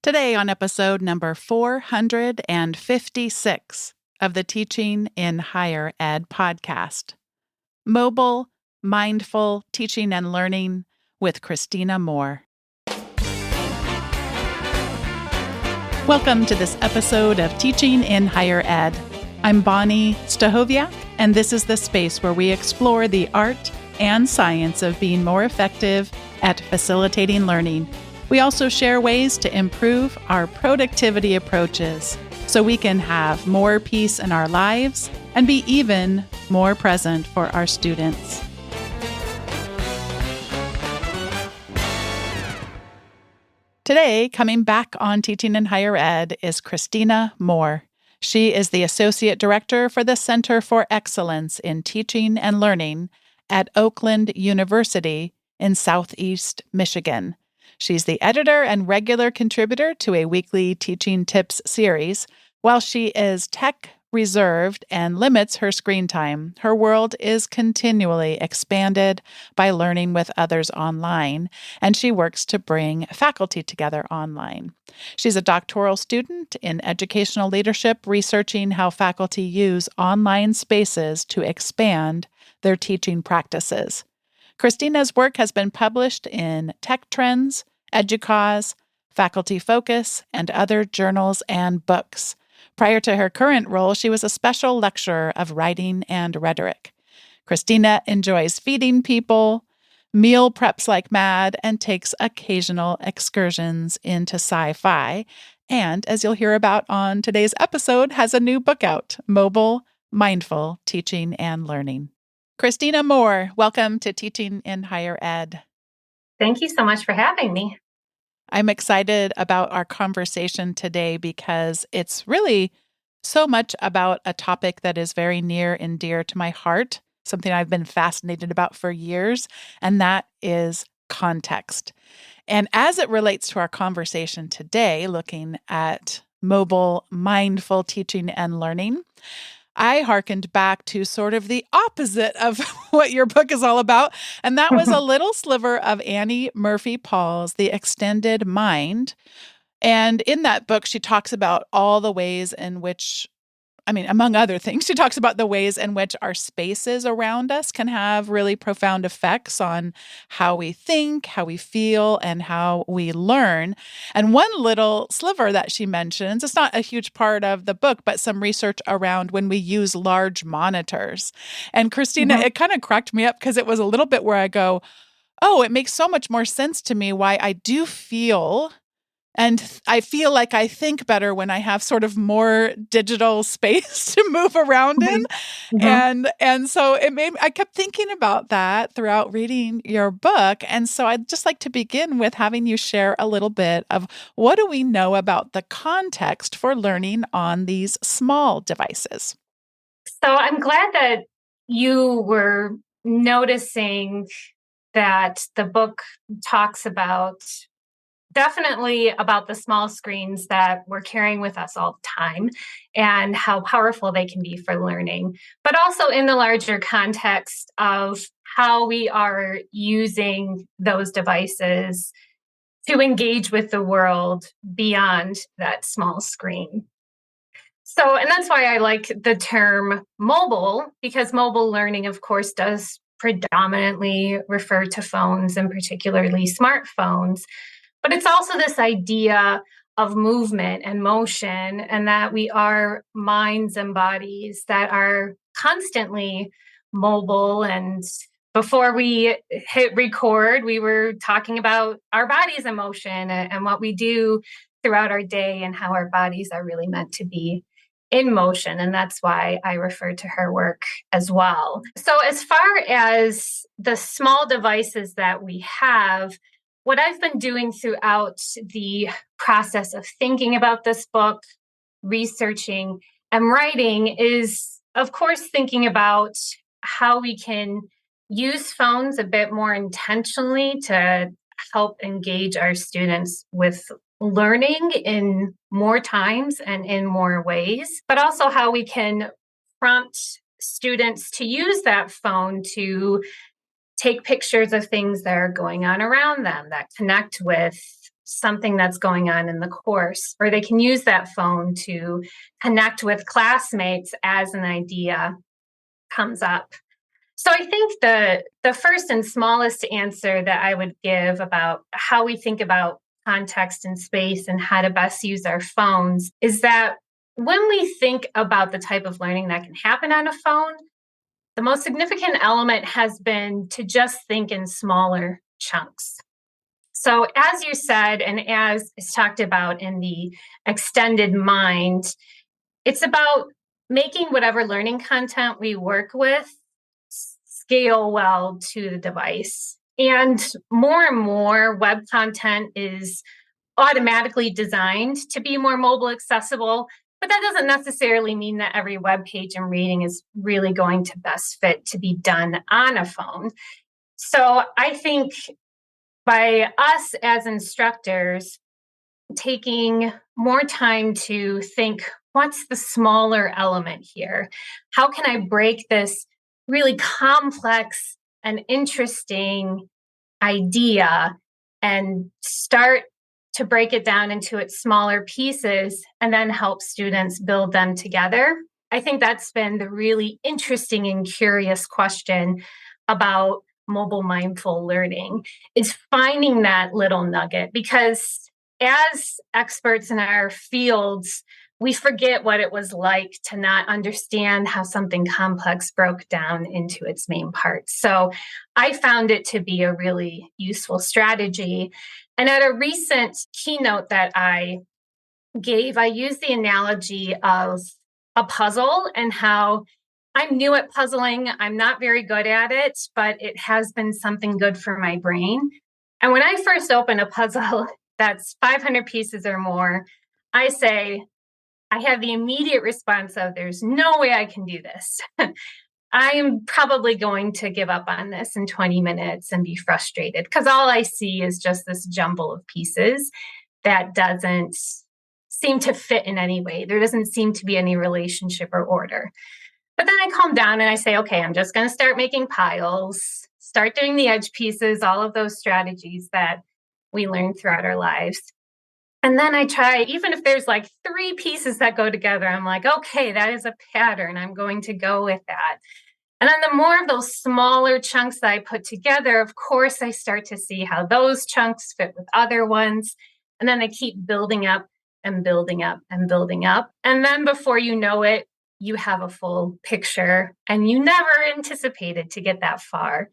Today on episode number 456 of the Teaching in Higher Ed podcast, Mobile, Mindful Teaching and Learning with Christina Moore. Welcome to this episode of Teaching in Higher Ed. I'm Bonnie Stahoviak, and this is the space where we explore the art and science of being more effective at facilitating learning. We also share ways to improve our productivity approaches so we can have more peace in our lives and be even more present for our students. Today, coming back on Teaching in Higher Ed is Christina Moore. She is the Associate Director for the Center for Excellence in Teaching and Learning at Oakland University in Southeast Michigan. She's the editor and regular contributor to a weekly teaching tips series. While she is tech reserved and limits her screen time, her world is continually expanded by learning with others online, and she works to bring faculty together online. She's a doctoral student in educational leadership, researching how faculty use online spaces to expand their teaching practices. Christina's work has been published in Tech Trends, EDUCAUSE, Faculty Focus, and other journals and books. Prior to her current role, she was a special lecturer of writing and rhetoric. Christina enjoys feeding people, meal preps like mad, and takes occasional excursions into sci-fi. And, as you'll hear about on today's episode, has a new book out, Mobile, Mindful Teaching and Learning. Christina Moore, welcome to Teaching in Higher Ed. Thank you so much for having me. I'm excited about our conversation today because it's really so much about a topic that is very near and dear to my heart, something I've been fascinated about for years, and that is context. And as it relates to our conversation today, looking at mobile, mindful teaching and learning, I hearkened back to sort of the opposite of what your book is all about. And that was a little sliver of Annie Murphy Paul's The Extended Mind. And in that book, she talks about all the ways in which, among other things, she talks about the ways in which our spaces around us can have really profound effects on how we think, how we feel, and how we learn. And one little sliver that she mentions, it's not a huge part of the book, but some research around when we use large monitors. And Christina, It kind of cracked me up because it was a little bit where I go, oh, it makes so much more sense to me why I do feel. And I feel like I think better when I have sort of more digital space to move around in. And so I kept thinking about that throughout reading your book. And so I'd just like to begin with having you share a little bit of what do we know about the context for learning on these small devices? So I'm glad that you were noticing that the book talks definitely about the small screens that we're carrying with us all the time and how powerful they can be for learning, but also in the larger context of how we are using those devices to engage with the world beyond that small screen. So, and that's why I like the term mobile, because mobile learning, of course, does predominantly refer to phones and particularly smartphones. But it's also this idea of movement and motion, and that we are minds and bodies that are constantly mobile. And before we hit record, we were talking about our bodies in motion and what we do throughout our day and how our bodies are really meant to be in motion. And that's why I refer to her work as well. So as far as the small devices that we have, what I've been doing throughout the process of thinking about this book, researching, and writing is, of course, thinking about how we can use phones a bit more intentionally to help engage our students with learning in more times and in more ways, but also how we can prompt students to use that phone to take pictures of things that are going on around them that connect with something that's going on in the course, or they can use that phone to connect with classmates as an idea comes up. So I think the first and smallest answer that I would give about how we think about context and space and how to best use our phones is that when we think about the type of learning that can happen on a phone, the most significant element has been to just think in smaller chunks. So, as you said, and as is talked about in the extended mind, it's about making whatever learning content we work with scale well to the device. And more web content is automatically designed to be more mobile accessible, but that doesn't necessarily mean that every web page I'm reading is really going to best fit to be done on a phone. So I think by us as instructors taking more time to think, what's the smaller element here? How can I break this really complex and interesting idea and start to break it down into its smaller pieces and then help students build them together? I think that's been the really interesting and curious question about mobile mindful learning, is finding that little nugget, because as experts in our fields, we forget what it was like to not understand how something complex broke down into its main parts. So I found it to be a really useful strategy. And at a recent keynote that I gave, I used the analogy of a puzzle and how I'm new at puzzling. I'm not very good at it, but it has been something good for my brain. And when I first open a puzzle that's 500 pieces or more, I say, I have the immediate response of, there's no way I can do this. I am probably going to give up on this in 20 minutes and be frustrated because all I see is just this jumble of pieces that doesn't seem to fit in any way. There doesn't seem to be any relationship or order. But then I calm down and I say, okay, I'm just going to start making piles, start doing the edge pieces, all of those strategies that we learn throughout our lives. And then I try, even if there's like 3 pieces that go together, I'm like, okay, that is a pattern. I'm going to go with that. And then the more of those smaller chunks that I put together, of course, I start to see how those chunks fit with other ones. And then they keep building up and building up and building up. And then before you know it, you have a full picture and you never anticipated to get that far.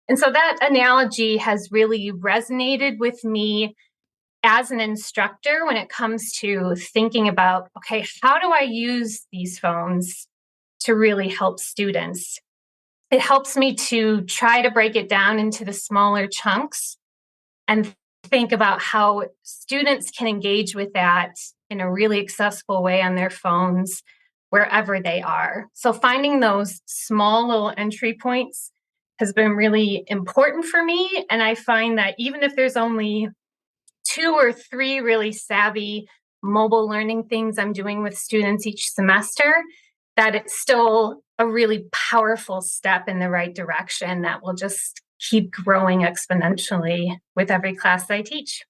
And so that analogy has really resonated with me as an instructor when it comes to thinking about, okay, how do I use these phones to really help students? It helps me to try to break it down into the smaller chunks and think about how students can engage with that in a really accessible way on their phones wherever they are. So finding those small little entry points has been really important for me. And I find that even if there's only 2 or 3 really savvy mobile learning things I'm doing with students each semester, that it's still a really powerful step in the right direction that will just keep growing exponentially with every class I teach.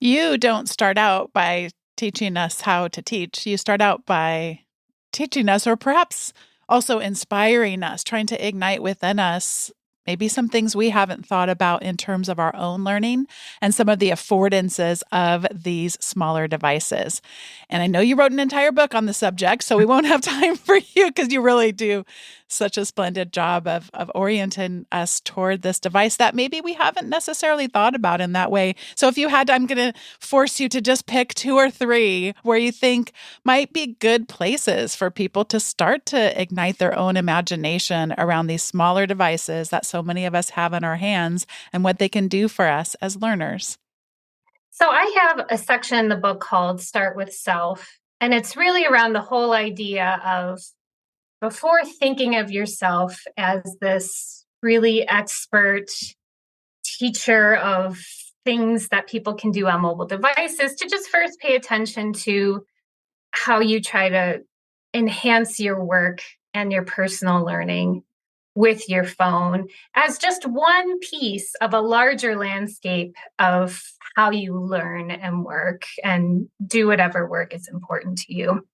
You don't start out by teaching us how to teach. You start out by teaching us, or perhaps also inspiring us, trying to ignite within us maybe some things we haven't thought about in terms of our own learning and some of the affordances of these smaller devices. And I know you wrote an entire book on the subject, so we won't have time for you because you really do such a splendid job of orienting us toward this device that maybe we haven't necessarily thought about in that way. So if you had, I'm going to force you to just pick 2 or 3 where you think might be good places for people to start to ignite their own imagination around these smaller devices that so many of us have in our hands and what they can do for us as learners. So I have a section in the book called Start with Self, and it's really around the whole idea of, before thinking of yourself as this really expert teacher of things that people can do on mobile devices, to just first pay attention to how you try to enhance your work and your personal learning with your phone as just one piece of a larger landscape of how you learn and work and do whatever work is important to you.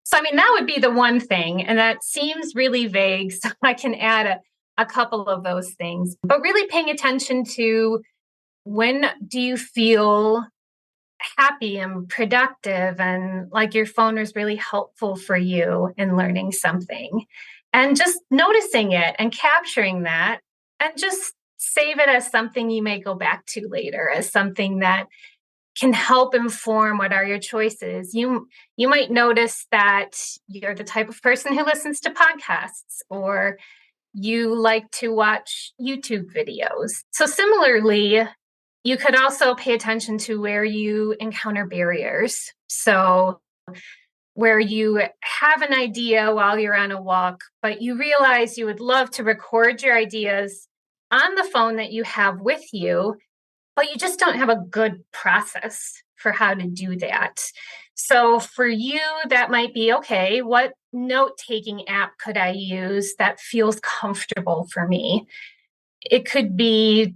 So, I mean, that would be the one thing. And that seems really vague. So I can add a couple of those things, but really paying attention to when do you feel happy and productive and like your phone is really helpful for you in learning something. And just noticing it and capturing that and just save it as something you may go back to later, as something that can help inform what are your choices. You might notice that you're the type of person who listens to podcasts or you like to watch YouTube videos. So similarly, you could also pay attention to where you encounter barriers. So where you have an idea while you're on a walk, but you realize you would love to record your ideas on the phone that you have with you, but you just don't have a good process for how to do that. So for you, that might be okay, what note taking app could I use that feels comfortable for me? It could be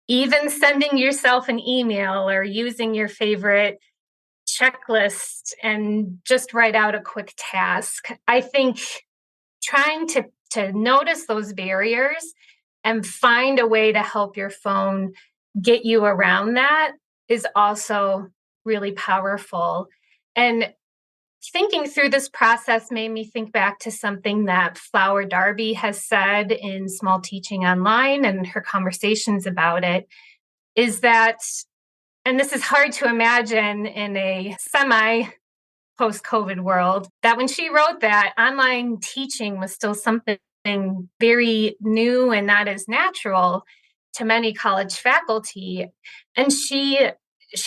even sending yourself an email or using your favorite checklist and just write out a quick task. I think trying to notice those barriers and find a way to help your phone get you around that is also really powerful. And thinking through this process made me think back to something that Flower Darby has said in Small Teaching Online and her conversations about it, is that, and this is hard to imagine in a semi post-COVID world, that when she wrote that, online teaching was still something very new and not as natural to many college faculty. And she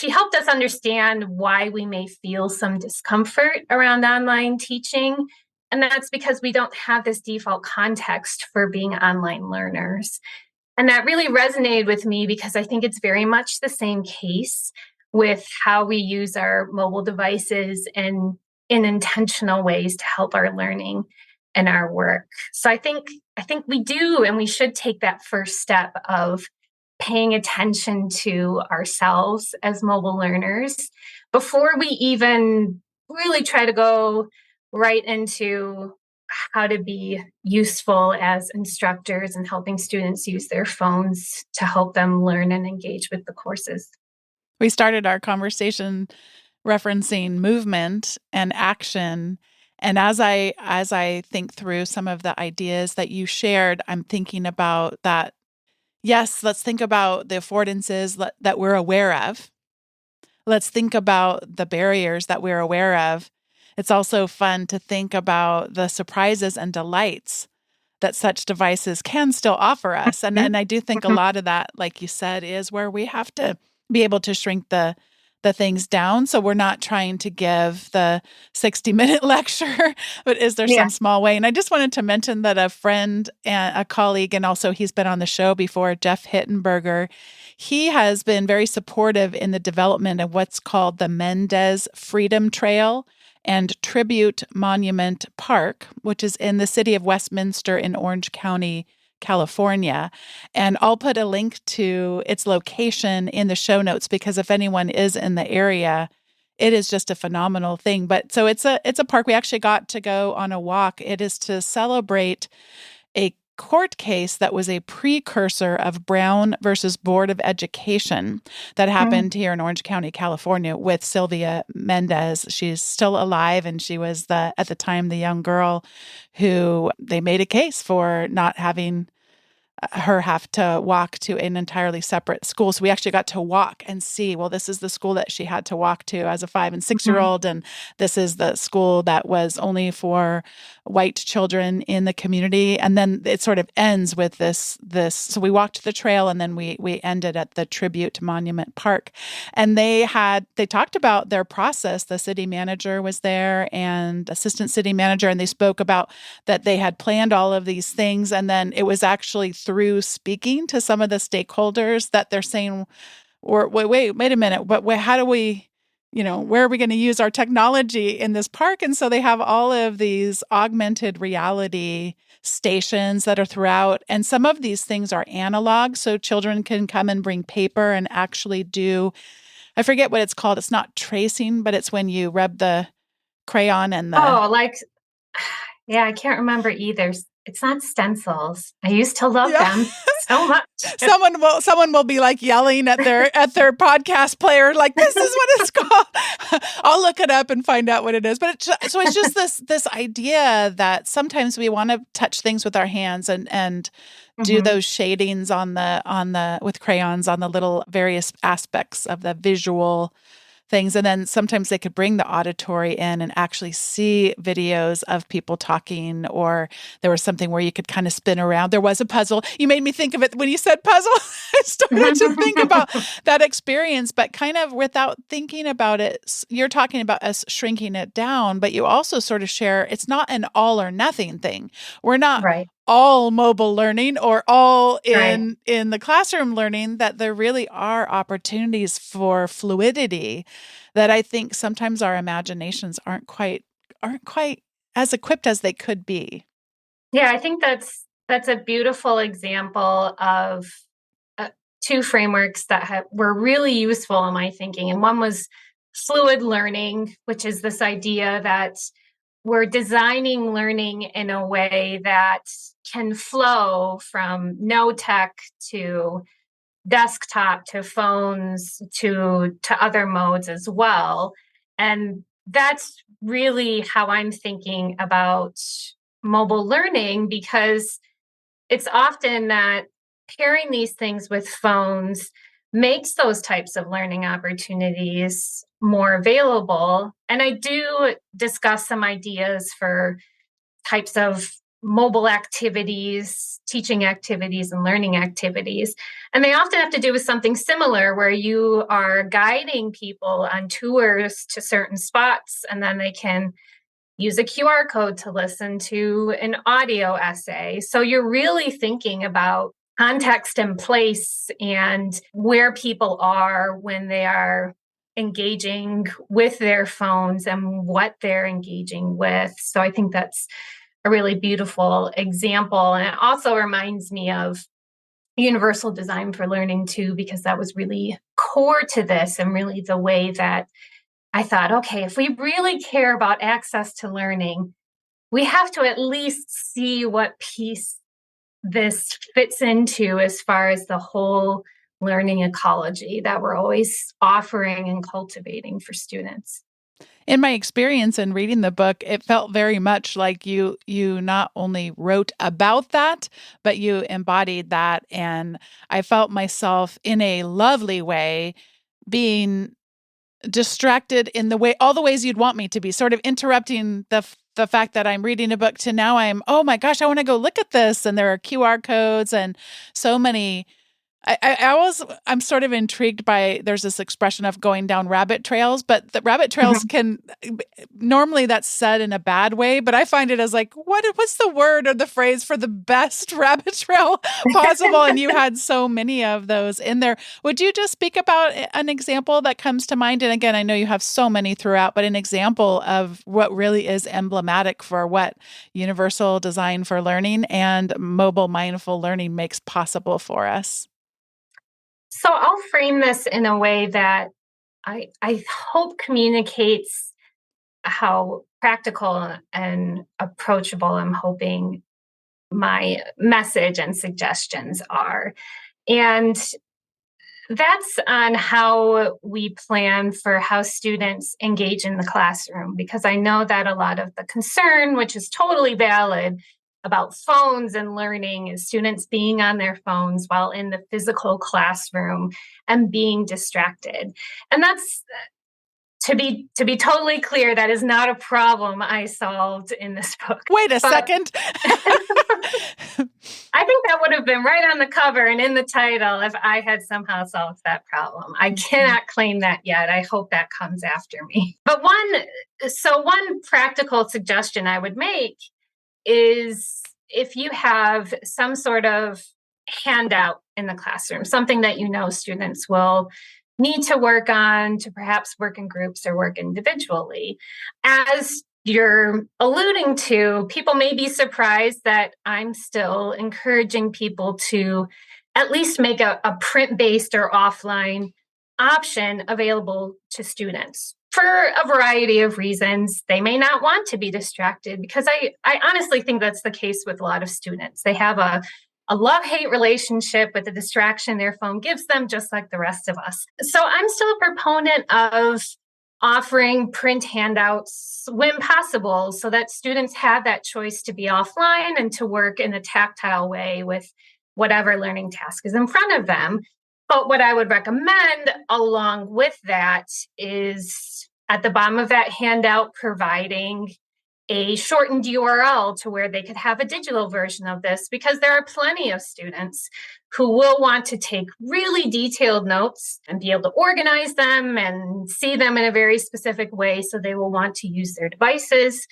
helped us understand why we may feel some discomfort around online teaching. And that's because we don't have this default context for being online learners. And that really resonated with me because I think it's very much the same case with how we use our mobile devices and in intentional ways to help our learning and our work. So I think we do and we should take that first step of paying attention to ourselves as mobile learners before we even really try to go right into how to be useful as instructors and helping students use their phones to help them learn and engage with the courses. We started our conversation referencing movement and action. And as I think through some of the ideas that you shared, I'm thinking about that. Yes, let's think about the affordances that we're aware of. Let's think about the barriers that we're aware of. It's also fun to think about the surprises and delights that such devices can still offer us. And I do think a lot of that, like you said, is where we have to be able to shrink the things down. So we're not trying to give the 60-minute lecture, but is there Yeah. some small way? And I just wanted to mention that a friend and a colleague, and also he's been on the show before, Jeff Hittenberger, he has been very supportive in the development of what's called the Mendez Freedom Trail and Tribute Monument Park, which is in the city of Westminster in Orange County, California. And I'll put a link to its location in the show notes because if anyone is in the area, it is just a phenomenal thing. But so it's a park. We actually got to go on a walk. It is to celebrate a court case that was a precursor of Brown versus Board of Education that happened here in Orange County, California with Sylvia Mendez. She's still alive and she was at the time the young girl who they made a case for not having her have to walk to an entirely separate school. So we actually got to walk and see, well, this is the school that she had to walk to as a 5 and 6-year-old. And this is the school that was only for white children in the community. And then it sort of ends with this. So we walked the trail and then we ended at the Tribute Monument Park. And they talked about their process. The city manager was there and assistant city manager, and they spoke about that they had planned all of these things. And then it was actually through speaking to some of the stakeholders that they're saying, or wait a minute, but how do we where are we going to use our technology in this park? And so they have all of these augmented reality stations that are throughout. And some of these things are analog. So children can come and bring paper and actually do, I forget what it's called. It's not tracing, but it's when you rub the crayon and the. Oh, yeah, I can't remember either. It's not stencils. I used to love Yeah. them so much. Someone will be like yelling at their podcast player, like, this is what it's called. I'll look it up and find out what it is. But so it's just this idea that sometimes we want to touch things with our hands and do those shadings on the with crayons on the little various aspects of the visual things. And then sometimes they could bring the auditory in and actually see videos of people talking, or there was something where you could kind of spin around. There was a puzzle. You made me think of it when you said puzzle. I started to think about that experience, but kind of without thinking about it. You're talking about us shrinking it down, but you also sort of share it's not an all or nothing thing. We're not Right. all mobile learning or all Right. in the classroom learning, that there really are opportunities for fluidity that I think sometimes our imaginations aren't quite as equipped as they could be. Yeah, I think that's a beautiful example of two frameworks that were really useful in my thinking. And one was fluid learning, which is this idea that we're designing learning in a way that can flow from no tech to desktop to phones to other modes as well. And that's really how I'm thinking about mobile learning, because it's often that pairing these things with phones makes those types of learning opportunities more available. And I do discuss some ideas for types of mobile activities, teaching activities, and learning activities. And they often have to do with something similar, where you are guiding people on tours to certain spots, and then they can use a QR code to listen to an audio essay. So you're really thinking about context and place and where people are when they are engaging with their phones and what they're engaging with. So I think that's a really beautiful example. And it also reminds me of universal design for learning too, because that was really core to this, and really the way that I thought, okay, if we really care about access to learning, we have to at least see what piece this fits into as far as the whole learning ecology that we're always offering and cultivating for students. In my experience in reading the book, it felt very much like you not only wrote about that, but you embodied that. And I felt myself in a lovely way being distracted in all the ways you'd want me to be, sort of interrupting the fact that I'm reading a book to now oh my gosh, I want to go look at this. And there are QR codes and so many. I'm sort of intrigued by, there's this expression of going down rabbit trails, but the rabbit trails can, normally that's said in a bad way, but I find it as like, what's the word or the phrase for the best rabbit trail possible? And you had so many of those in there. Would you just speak about an example that comes to mind? And again, I know you have so many throughout, but an example of what really is emblematic for what universal design for learning and mobile mindful learning makes possible for us. So I'll frame this in a way that I hope communicates how practical and approachable I'm hoping my message and suggestions are. And that's on how we plan for how students engage in the classroom, because I know that a lot of the concern, which is totally valid, about phones and learning is students being on their phones while in the physical classroom and being distracted. And that's, to be totally clear, that is not a problem I solved in this book. Wait a second. I think that would have been right on the cover and in the title if I had somehow solved that problem. I cannot claim that yet. I hope that comes after me. But one practical suggestion I would make is, if you have some sort of handout in the classroom, something that you know students will need to work on to perhaps work in groups or work individually. As you're alluding to, people may be surprised that I'm still encouraging people to at least make a print-based or offline option available to students for a variety of reasons. They may not want to be distracted, because I honestly think that's the case with a lot of students. They have a love-hate relationship with the distraction their phone gives them, just like the rest of us. So I'm still a proponent of offering print handouts when possible, so that students have that choice to be offline and to work in a tactile way with whatever learning task is in front of them. But what I would recommend along with that is at the bottom of that handout, providing a shortened URL to where they could have a digital version of this, because there are plenty of students who will want to take really detailed notes and be able to organize them and see them in a very specific way. So they will want to use their devices.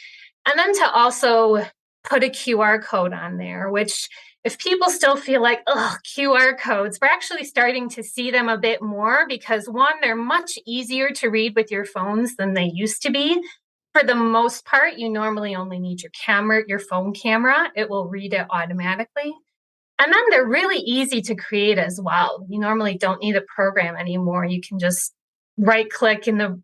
And then to also put a QR code on there, which, if people still feel like, oh, QR codes, we're actually starting to see them a bit more, because one, they're much easier to read with your phones than they used to be. For the most part, you normally only need your camera, your phone camera. It will read it automatically. And then they're really easy to create as well. You normally don't need a program anymore. You can just right click in the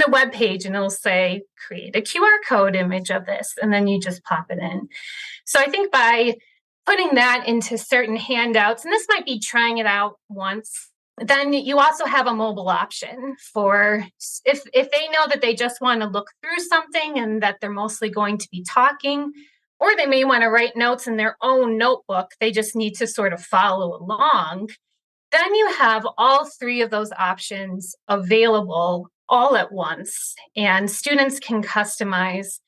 web page and it'll say create a QR code image of this, and then you just pop it in. So I think by putting that into certain handouts, and this might be trying it out once, then you also have a mobile option for if they know that they just want to look through something and that they're mostly going to be talking, or they may want to write notes in their own notebook. They just need to sort of follow along. Then you have all three of those options available all at once, and students can customize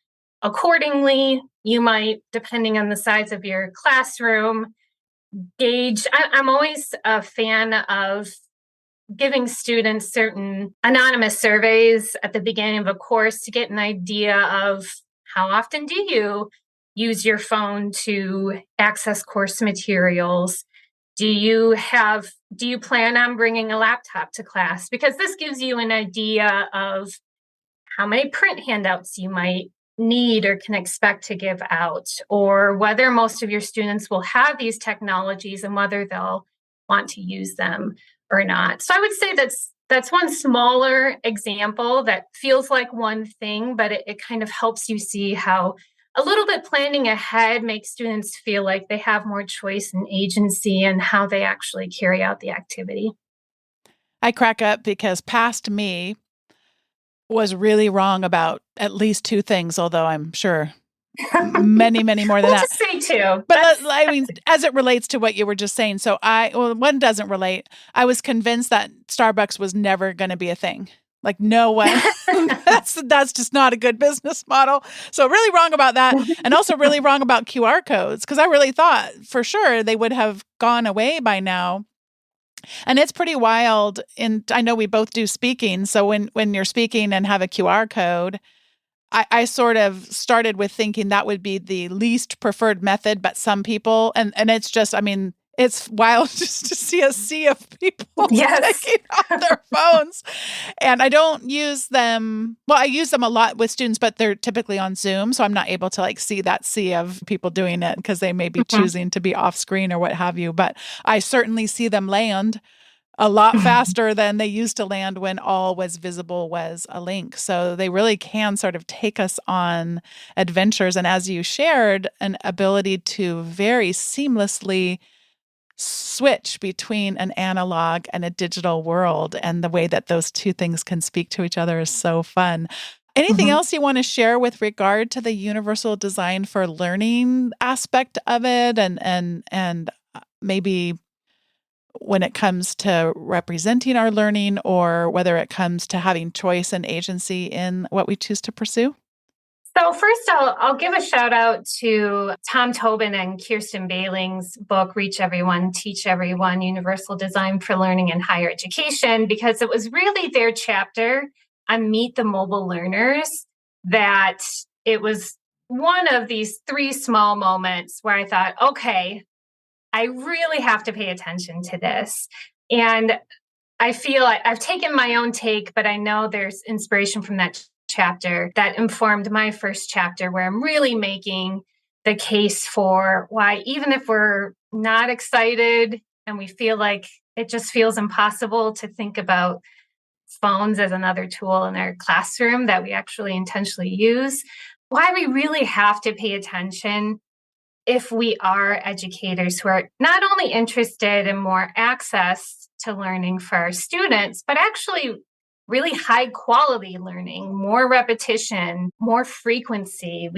accordingly. You might, depending on the size of your classroom, gauge. I'm always a fan of giving students certain anonymous surveys at the beginning of a course to get an idea of how often do you use your phone to access course materials. Do you plan on bringing a laptop to class? Because this gives you an idea of how many print handouts you might need or can expect to give out, or whether most of your students will have these technologies and whether they'll want to use them or not. So I would say that's one smaller example that feels like one thing, but it kind of helps you see how a little bit planning ahead makes students feel like they have more choice and agency in how they actually carry out the activity. I crack up because past me was really wrong about at least two things, although I'm sure many, many more than We'll that. just say two. But I mean, as it relates to what you were just saying, one doesn't relate. I was convinced that Starbucks was never going to be a thing. Like no one, that's just not a good business model. So really wrong about that. And also really wrong about QR codes, because I really thought for sure they would have gone away by now. And it's pretty wild. And I know we both do speaking. So when you're speaking and have a QR code, I sort of started with thinking that would be the least preferred method, but some people, and it's just, I mean, it's wild just to see a sea of people taking off their phones. And I don't use them. Well, I use them a lot with students, but they're typically on Zoom. So I'm not able to like see that sea of people doing it because they may be choosing to be off screen or what have you. But I certainly see them land a lot faster than they used to land when all was visible was a link. So they really can sort of take us on adventures. And as you shared, an ability to very seamlessly switch between an analog and a digital world, and the way that those two things can speak to each other is so fun. Anything else you want to share with regard to the universal design for learning aspect of it, and maybe when it comes to representing our learning, or whether it comes to having choice and agency in what we choose to pursue? So first, I'll give a shout out to Tom Tobin and Kirsten Bailing's book, Reach Everyone, Teach Everyone, Universal Design for Learning in Higher Education, because it was really their chapter on Meet the Mobile Learners that it was one of these three small moments where I thought, okay, I really have to pay attention to this. And I feel I've taken my own take, but I know there's inspiration from that chapter that informed my first chapter, where I'm really making the case for why, even if we're not excited and we feel like it just feels impossible to think about phones as another tool in our classroom that we actually intentionally use, why we really have to pay attention if we are educators who are not only interested in more access to learning for our students, but actually really high quality learning, more repetition, more frequency.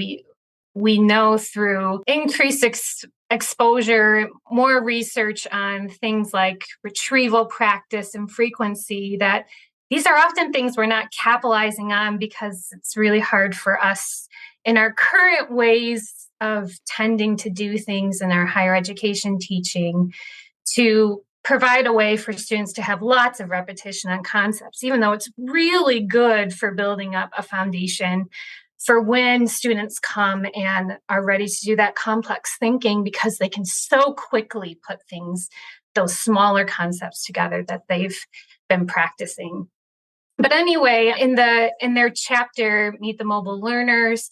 We know through increased exposure, more research on things like retrieval practice and frequency, that these are often things we're not capitalizing on because it's really hard for us in our current ways of tending to do things in our higher education teaching to provide a way for students to have lots of repetition on concepts, even though it's really good for building up a foundation for when students come and are ready to do that complex thinking, because they can so quickly put things, those smaller concepts together that they've been practicing. But anyway, in their chapter, Meet the Mobile Learners,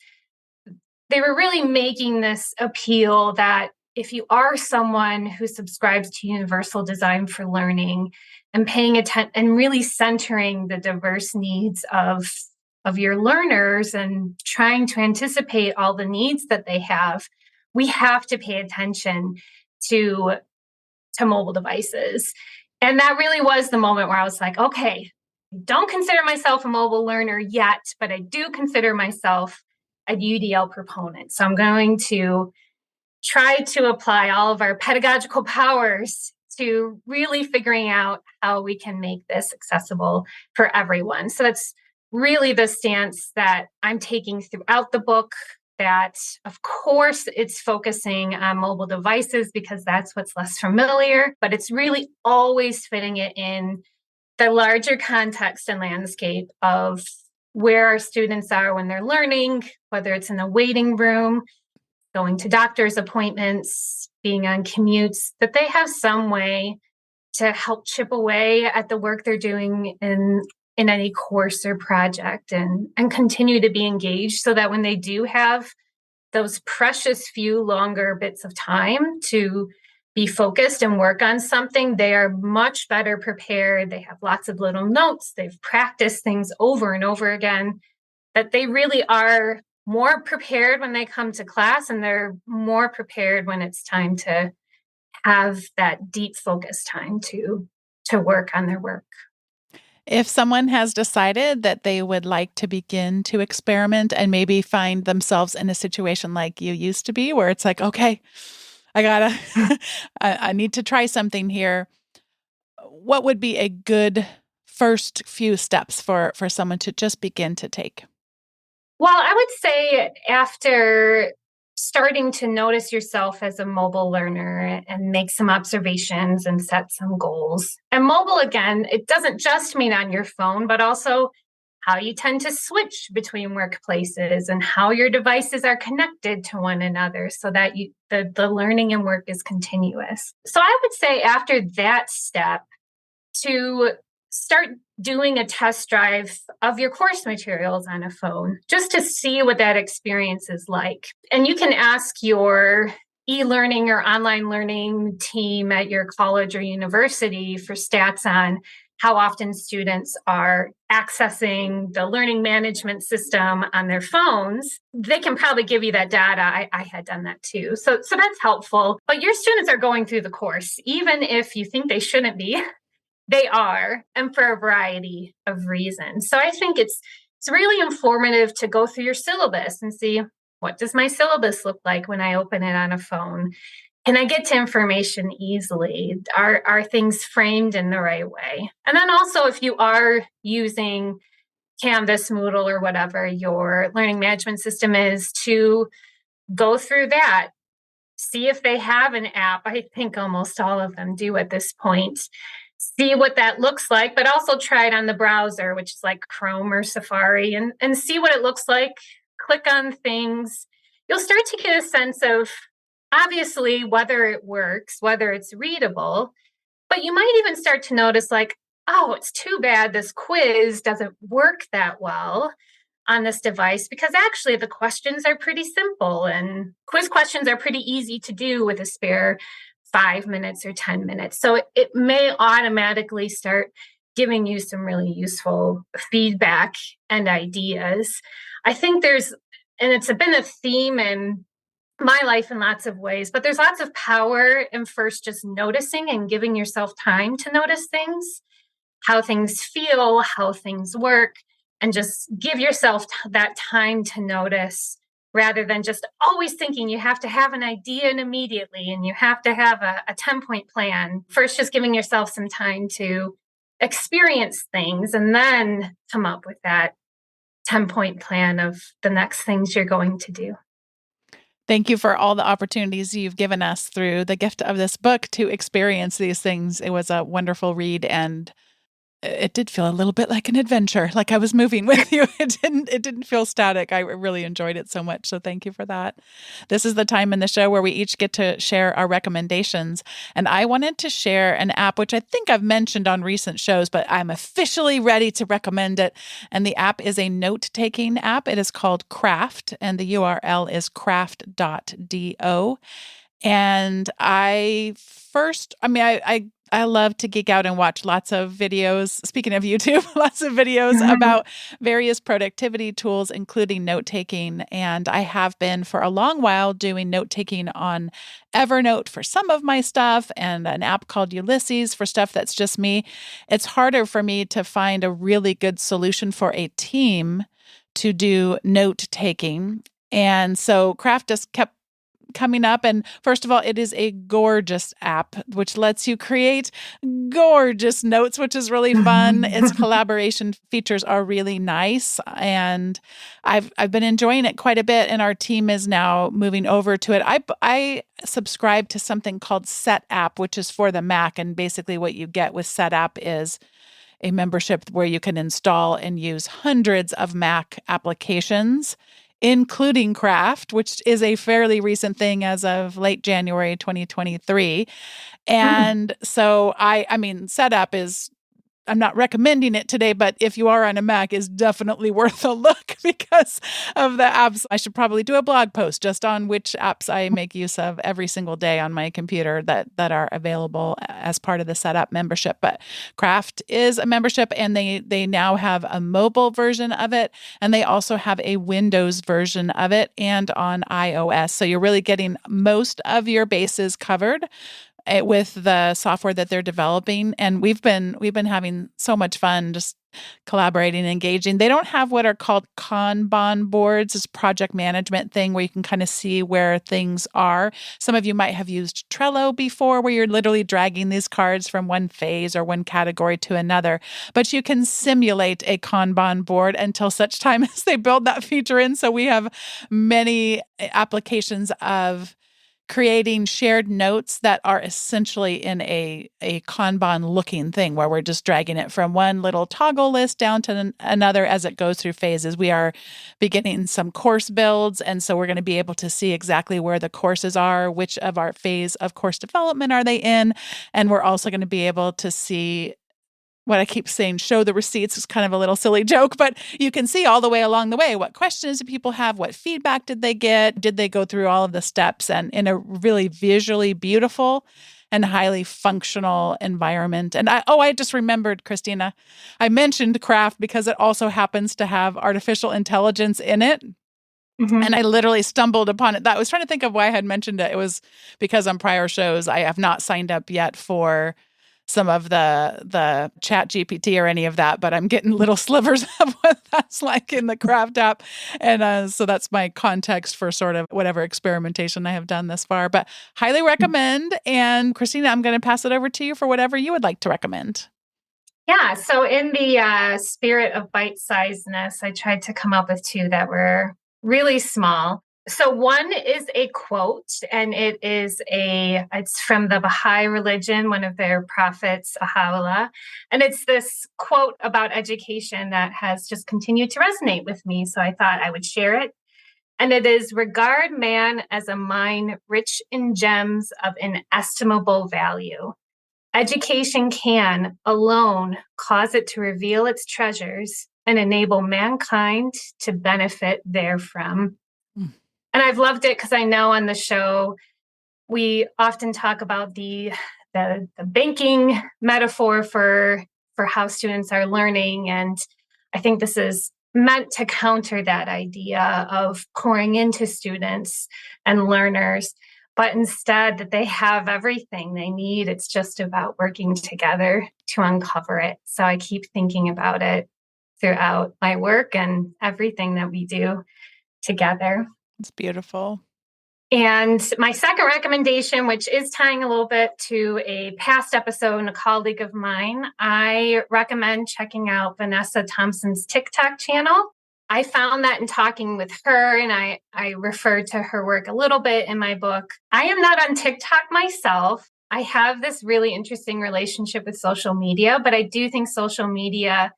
they were really making this appeal that if you are someone who subscribes to universal design for learning and paying attention and really centering the diverse needs of your learners and trying to anticipate all the needs that they have, we have to pay attention to mobile devices. And that really was the moment where I was like, okay, I don't consider myself a mobile learner yet, but I do consider myself a UDL proponent. So I'm going to try to apply all of our pedagogical powers to really figuring out how we can make this accessible for everyone. So that's really the stance that I'm taking throughout the book, that of course it's focusing on mobile devices because that's what's less familiar, but it's really always fitting it in the larger context and landscape of where our students are when they're learning, whether it's in a waiting room, going to doctor's appointments, being on commutes, that they have some way to help chip away at the work they're doing in any course or project, and continue to be engaged so that when they do have those precious few longer bits of time to be focused and work on something, they are much better prepared. They have lots of little notes. They've practiced things over and over again, that they really are more prepared when they come to class, and they're more prepared when it's time to have that deep focus time to work on their work. If someone has decided that they would like to begin to experiment and maybe find themselves in a situation like you used to be, where it's like, okay, I gotta, I need to try something here. What would be a good first few steps for someone to just begin to take? Well, I would say after starting to notice yourself as a mobile learner and make some observations and set some goals. And mobile, again, it doesn't just mean on your phone, but also how you tend to switch between workplaces and how your devices are connected to one another so that the learning and work is continuous. So I would say after that step, to start doing a test drive of your course materials on a phone, just to see what that experience is like. And you can ask your e-learning or online learning team at your college or university for stats on how often students are accessing the learning management system on their phones. They can probably give you that data. I had done that too. So that's helpful. But your students are going through the course, even if you think they shouldn't be. They are, and for a variety of reasons. So I think it's really informative to go through your syllabus and see, what does my syllabus look like when I open it on a phone? Can I get to information easily? Are things framed in the right way? And then also, if you are using Canvas, Moodle, or whatever your learning management system is, to go through that. See if they have an app. I think almost all of them do at this point. See what that looks like, but also try it on the browser, which is like Chrome or Safari, and see what it looks like. Click on things. You'll start to get a sense of, obviously, whether it works, whether it's readable, but you might even start to notice, like, oh, it's too bad this quiz doesn't work that well on this device, because actually the questions are pretty simple and quiz questions are pretty easy to do with a spare 5 minutes or 10 minutes. So it may automatically start giving you some really useful feedback and ideas. I think and it's been a theme in my life in lots of ways, but there's lots of power in first just noticing and giving yourself time to notice things, how things feel, how things work, and just give yourself that time to notice rather than just always thinking you have to have an idea and immediately and you have to have a 10-point plan. First, just giving yourself some time to experience things and then come up with that 10-point plan of the next things you're going to do. Thank you for all the opportunities you've given us through the gift of this book to experience these things. It was a wonderful read, and it did feel a little bit like an adventure, like I was moving with you. It didn't feel static. I really enjoyed it so much. So thank you for that. This is the time in the show where we each get to share our recommendations. And I wanted to share an app, which I think I've mentioned on recent shows, but I'm officially ready to recommend it. And the app is a note-taking app. It is called Craft, and the URL is craft.do. And I love to geek out and watch lots of videos. Speaking of YouTube, lots of videos about various productivity tools, including note taking. And I have been for a long while doing note taking on Evernote for some of my stuff and an app called Ulysses for stuff that's just me. It's harder for me to find a really good solution for a team to do note taking. And so Craft just kept coming up. And first of all, it is a gorgeous app, which lets you create gorgeous notes, which is really fun. Its collaboration features are really nice. And I've been enjoying it quite a bit. And our team is now moving over to it. I subscribe to something called SetApp, which is for the Mac. And basically what you get with SetApp is a membership where you can install and use hundreds of Mac applications, including Craft, which is a fairly recent thing as of late January 2023. And so I mean, Setup is, I'm not recommending it today, but if you are on a Mac, is definitely worth a look because of the apps. I should probably do a blog post just on which apps I make use of every single day on my computer that are available as part of the Setup membership. But Craft is a membership, and they now have a mobile version of it, and they also have a Windows version of it and on iOS. So you're really getting most of your bases covered with the software that they're developing. And we've been having so much fun just collaborating and engaging. They don't have what are called Kanban boards, this project management thing where you can kind of see where things are. Some of you might have used Trello before, where you're literally dragging these cards from one phase or one category to another. But you can simulate a Kanban board until such time as they build that feature in. So we have many applications of creating shared notes that are essentially in a Kanban looking thing where we're just dragging it from one little toggle list down to another as it goes through phases. We are beginning some course builds, and so we're going to be able to see exactly where the courses are, which of our phase of course development are they in, and we're also going to be able to see what I keep saying, show the receipts is kind of a little silly joke, but you can see all the way along the way, what questions do people have? What feedback did they get? Did they go through all of the steps? And in a really visually beautiful and highly functional environment. And I just remembered, Christina, I mentioned Craft because it also happens to have artificial intelligence in it. And I literally stumbled upon it. I was trying to think of why I had mentioned it. It was because on prior shows, I have not signed up yet for some of the chat GPT or any of that, but I'm getting little slivers of what that's like in the Craft app. And so that's my context for sort of whatever experimentation I have done this far, but highly recommend. And Christina, I'm going to pass it over to you for whatever you would like to recommend. Yeah, so in the spirit of bite-sizedness, I tried to come up with two that were really small. So one is a quote, and it's from the Baha'i religion, one of their prophets, Ahawallah. And it's this quote about education that has just continued to resonate with me. So I thought I would share it. And it is, regard man as a mine rich in gems of inestimable value. Education can alone cause it to reveal its treasures and enable mankind to benefit therefrom. Mm. And I've loved it because I know on the show, we often talk about the banking metaphor for how students are learning. And I think this is meant to counter that idea of pouring into students and learners, but instead that they have everything they need. It's just about working together to uncover it. So I keep thinking about it throughout my work and everything that we do together. It's beautiful. And my second recommendation, which is tying a little bit to a past episode and a colleague of mine, I recommend checking out Vanessa Thompson's TikTok channel. I found that in talking with her, and I referred to her work a little bit in my book. I am not on TikTok myself. I have this really interesting relationship with social media, but I do think social media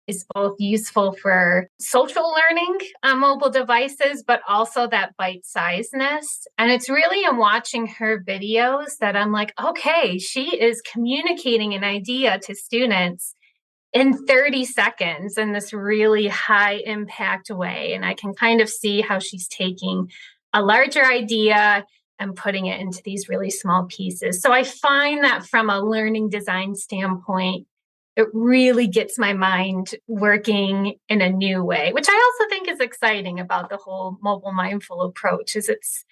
is both useful for social learning on mobile devices, but also that bite-sizedness. And it's really in watching her videos that I'm like, okay, she is communicating an idea to students in 30 seconds in this really high impact way. And I can kind of see how she's taking a larger idea and putting it into these really small pieces. So I find that from a learning design standpoint, it really gets my mind working in a new way, which I also think is exciting about the whole mobile mindful approach. Is it's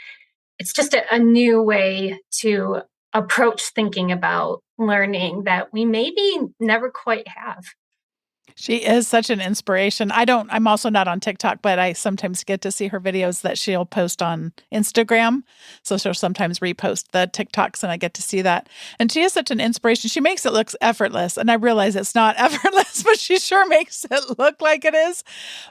just a new way to approach thinking about learning that we maybe never quite have. She is such an inspiration. I'm also not on TikTok, but I sometimes get to see her videos that she'll post on Instagram. So she'll sometimes repost the TikToks and I get to see that. And she is such an inspiration. She makes it look effortless. And I realize it's not effortless, but she sure makes it look like it is.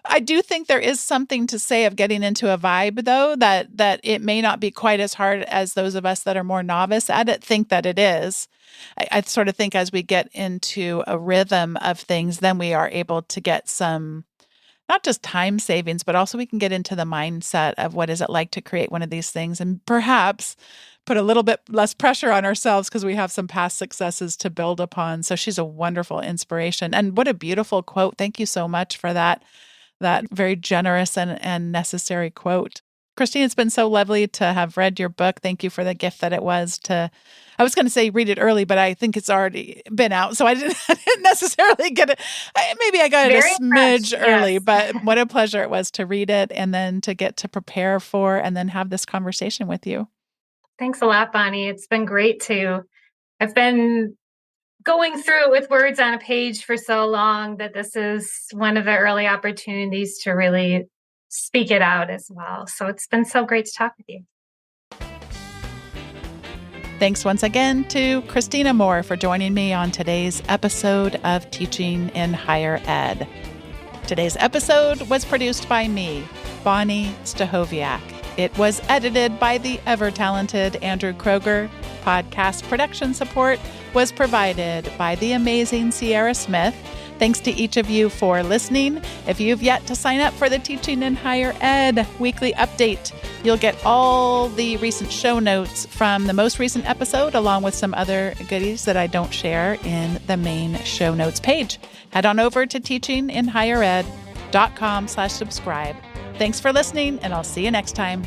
I do think there is something to say of getting into a vibe, though, that it may not be quite as hard as those of us that are more novice at it think that it is. I sort of think as we get into a rhythm of things, then we are able to get some, not just time savings, but also we can get into the mindset of what is it like to create one of these things and perhaps put a little bit less pressure on ourselves because we have some past successes to build upon. So she's a wonderful inspiration. And what a beautiful quote. Thank you so much for that very generous and necessary quote. Christine, it's been so lovely to have read your book. Thank you for the gift that it was I was going to say read it early, but I think it's already been out. So I didn't necessarily get it. Maybe I got it a smidge early, yes. But what a pleasure it was to read it and then to get to prepare for and then have this conversation with you. Thanks a lot, Bonnie. It's been great I've been going through it with words on a page for so long that this is one of the early opportunities to really speak it out as well. So it's been so great to talk with you. Thanks once again to Christina Moore for joining me on today's episode of Teaching in Higher Ed. Today's episode was produced by me, Bonnie Stachowiak. It was edited by the ever-talented Andrew Kroger. Podcast production support was provided by the amazing Sierra Smith. Thanks to each of you for listening. If you've yet to sign up for the Teaching in Higher Ed weekly update, you'll get all the recent show notes from the most recent episode, along with some other goodies that I don't share in the main show notes page. Head on over to teachinginhighered.com/subscribe. Thanks for listening, and I'll see you next time.